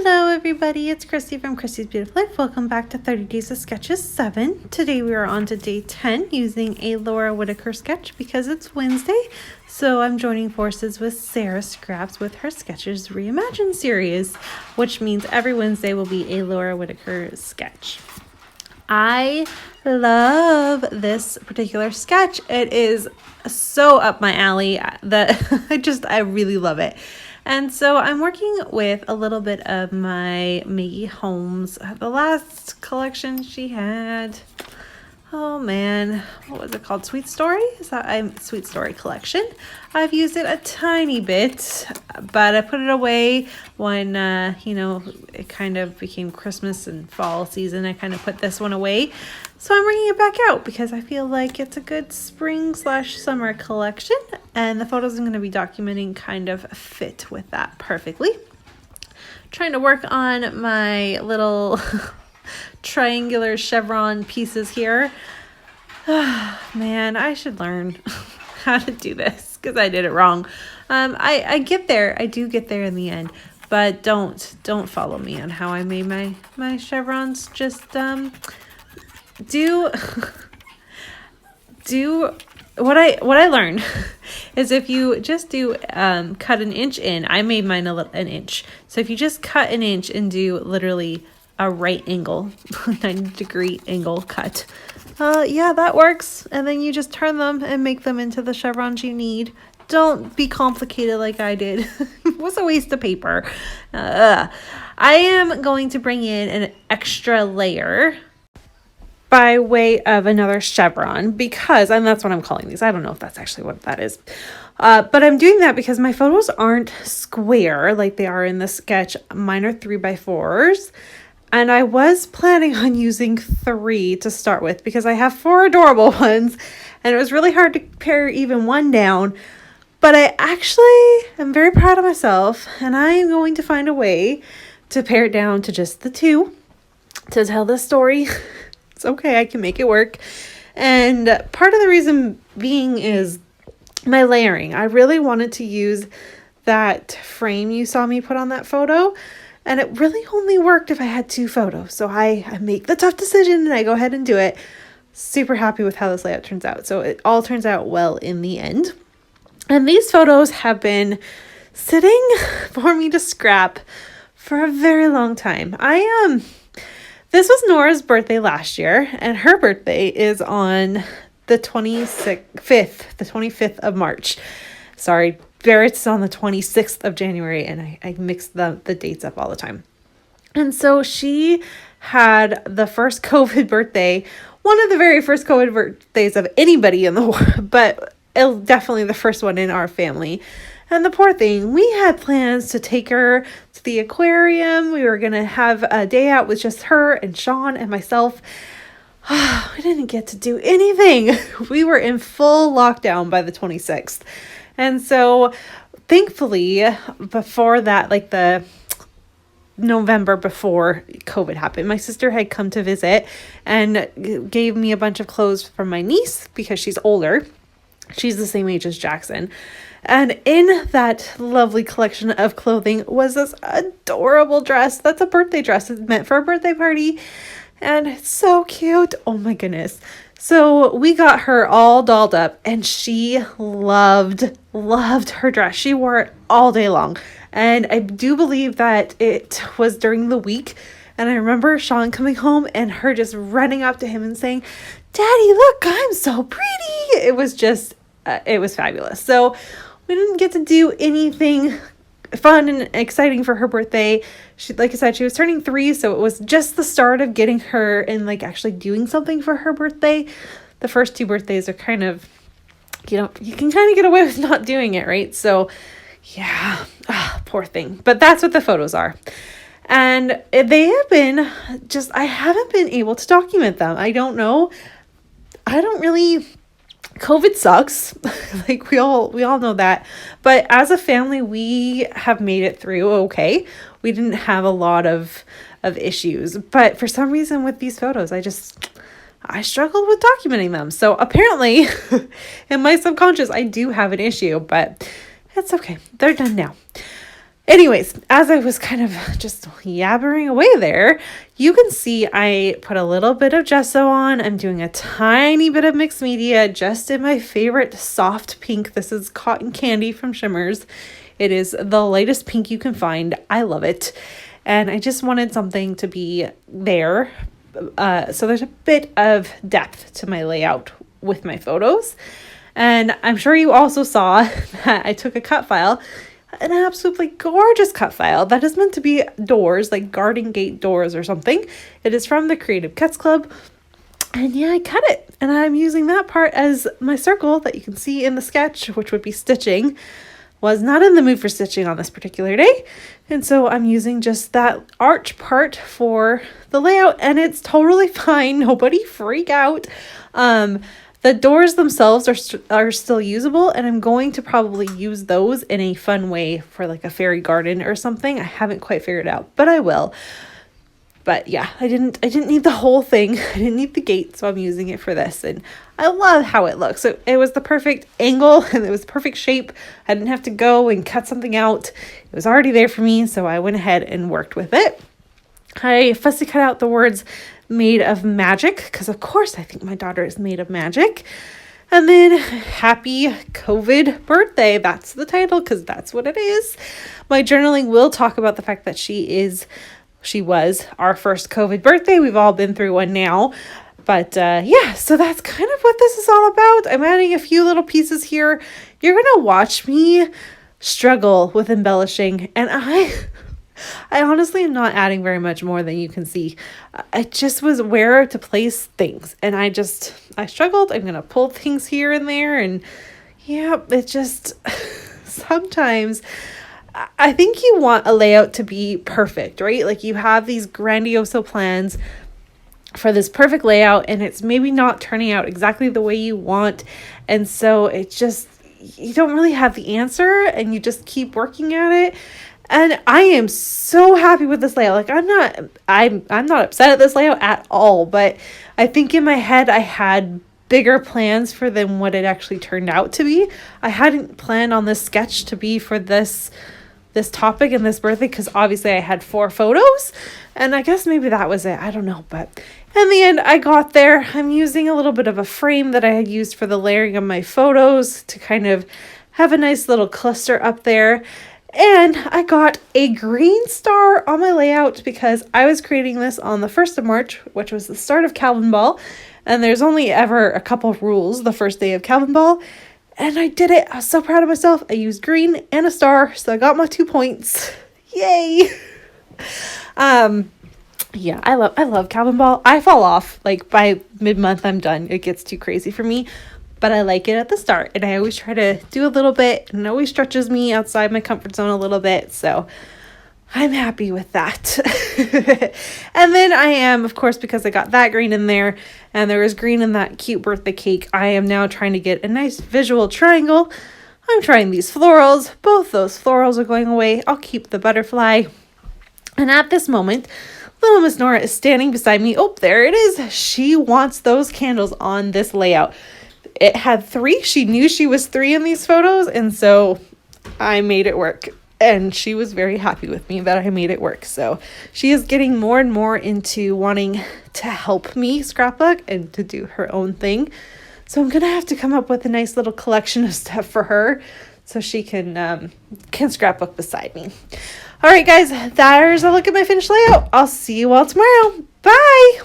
Hello everybody, it's Christy from Christy's Beautiful Life. Welcome back to 30 Days of Sketches 7. Today we are on to day 10 using a Laura Whitaker sketch because it's Wednesday. So I'm joining forces with Sarah Scraps with her Sketches Reimagined series, which means every Wednesday will be a Laura Whitaker sketch. I love this particular sketch. It is so up my alley that I really love it. And so I'm working with a little bit of my Maggie Holmes, the last collection she had. Oh man, what was it called? Sweet Story? Is that Sweet Story collection? I've used it a tiny bit, but I put it away when, it kind of became Christmas and fall season. I kind of put this one away. So I'm bringing it back out because I feel like it's a good spring/summer collection. And the photos I'm going to be documenting kind of fit with that perfectly. Trying to work on my little triangular chevron pieces here. Man, I should learn how to do this because I did it wrong. I get there. I do get there in the end, but don't follow me on how I made my chevrons. Just do what I learned is if you just do cut an inch in. I made mine an inch. So if you just cut an inch and do literally a right angle, 90-degree angle cut. Yeah, that works. And then you just turn them and make them into the chevrons you need. Don't be complicated like I did. It was a waste of paper. I am going to bring in an extra layer by way of another chevron because, and that's what I'm calling these. I don't know if that's actually what that is. But I'm doing that because my photos aren't square like they are in the sketch. Mine are 3x4s. And I was planning on using 3 to start with because I have 4 adorable ones and it was really hard to pare even one down. But I actually am very proud of myself and I am going to find a way to pare it down to just the 2 to tell this story. It's okay, I can make it work. And part of the reason being is my layering. I really wanted to use that frame you saw me put on that photo. And it really only worked if I had 2 photos. So I make the tough decision and I go ahead and do it. Super happy with how this layout turns out. So it all turns out well in the end. And these photos have been sitting for me to scrap for a very long time. This was Nora's birthday last year, and her birthday is on the 25th of March. Sorry, Barrett's on the 26th of January, and I mix the dates up all the time. And so she had the first COVID birthday, one of the very first COVID birthdays of anybody in the world, but definitely the first one in our family. And the poor thing, we had plans to take her to the aquarium. We were going to have a day out with just her and Sean and myself. We didn't get to do anything. We were in full lockdown by the 26th. And so thankfully, before that, like the November before COVID happened, my sister had come to visit and gave me a bunch of clothes from my niece because she's older. She's the same age as Jackson. And in that lovely collection of clothing was this adorable dress. That's a birthday dress. It's meant for a birthday party. And it's so cute. Oh my goodness. So we got her all dolled up and she loved her dress. She wore it all day long. And I do believe that it was during the week. And I remember Sean coming home and her just running up to him and saying, "Daddy, look, I'm so pretty." It was just, it was fabulous. So we didn't get to do anything fun and exciting for her birthday. She, like I said, she was turning 3, so it was just the start of getting her and like actually doing something for her birthday. The first 2 birthdays are kind of, you can kind of get away with not doing it, right? So yeah, poor thing. But that's what the photos are. And they have been just, I haven't been able to document them. I don't know. COVID sucks. Like we all know that. But as a family, we have made it through okay. We didn't have a lot of issues. But for some reason with these photos, I struggled with documenting them. So apparently in my subconscious, I do have an issue, but it's okay. They're done now. Anyways, as I was kind of just yabbering away there, you can see I put a little bit of gesso on. I'm doing a tiny bit of mixed media just in my favorite soft pink. This is Cotton Candy from Shimmers. It is the lightest pink you can find. I love it. And I just wanted something to be there. So there's a bit of depth to my layout with my photos. And I'm sure you also saw that I took a cut file, an absolutely gorgeous cut file that is meant to be doors, like garden gate doors or something. It is from the Creative Cuts Club. And yeah, I cut it. And I'm using that part as my circle that you can see in the sketch, which would be stitching. Was not in the mood for stitching on this particular day. And so I'm using just that arch part for the layout, and it's totally fine. Nobody freak out. The doors themselves are still usable, and I'm going to probably use those in a fun way for like a fairy garden or something. I haven't quite figured it out, but I will. But yeah, I didn't need the whole thing. I didn't need the gate, so I'm using it for this, and I love how it looks. So it was the perfect angle and it was the perfect shape. I didn't have to go and cut something out. It was already there for me, so I went ahead and worked with it. I fussy cut out the words made of magic, because of course I think my daughter is made of magic. And then happy COVID birthday. That's the title, because that's what it is. My journaling will talk about the fact that she was our first COVID birthday. We've all been through one now. But yeah, so that's kind of what this is all about. I'm adding a few little pieces here. You're going to watch me struggle with embellishing. And I honestly am not adding very much more than you can see. I just was where to place things. And I struggled. I'm going to pull things here and there. And yeah, it just sometimes I think you want a layout to be perfect, right? Like you have these grandiose plans for this perfect layout, and it's maybe not turning out exactly the way you want. And so it's just, you don't really have the answer, and you just keep working at it. And I am so happy with this layout. Like I'm not upset at this layout at all, but I think in my head I had bigger plans for than what it actually turned out to be. I hadn't planned on this sketch to be for this topic and this birthday, because obviously I had 4 photos, and I guess maybe that was it. I don't know, but in the end I got there. I'm using a little bit of a frame that I had used for the layering of my photos to kind of have a nice little cluster up there. And I got a green star on my layout because I was creating this on the 1st of March, which was the start of Calvin Ball. And there's only ever a couple of rules the first day of Calvin Ball. And I did it. I was so proud of myself. I used green and a star, so I got my 2 points. Yay! Yeah, I love Calvin Ball. I fall off. Like by mid-month, I'm done. It gets too crazy for me. But I like it at the start, and I always try to do a little bit, and it always stretches me outside my comfort zone a little bit. So I'm happy with that. And then I am, of course, because I got that green in there and there was green in that cute birthday cake, I am now trying to get a nice visual triangle. I'm trying these florals. Both those florals are going away. I'll keep the butterfly. And at this moment, little Miss Nora is standing beside me. Oh, there it is. She wants those candles on this layout. It had 3. She knew she was 3 in these photos, and so I made it work. And she was very happy with me that I made it work. So she is getting more and more into wanting to help me scrapbook and to do her own thing. So I'm going to have to come up with a nice little collection of stuff for her so she can scrapbook beside me. All right, guys, there's a look at my finished layout. I'll see you all tomorrow. Bye.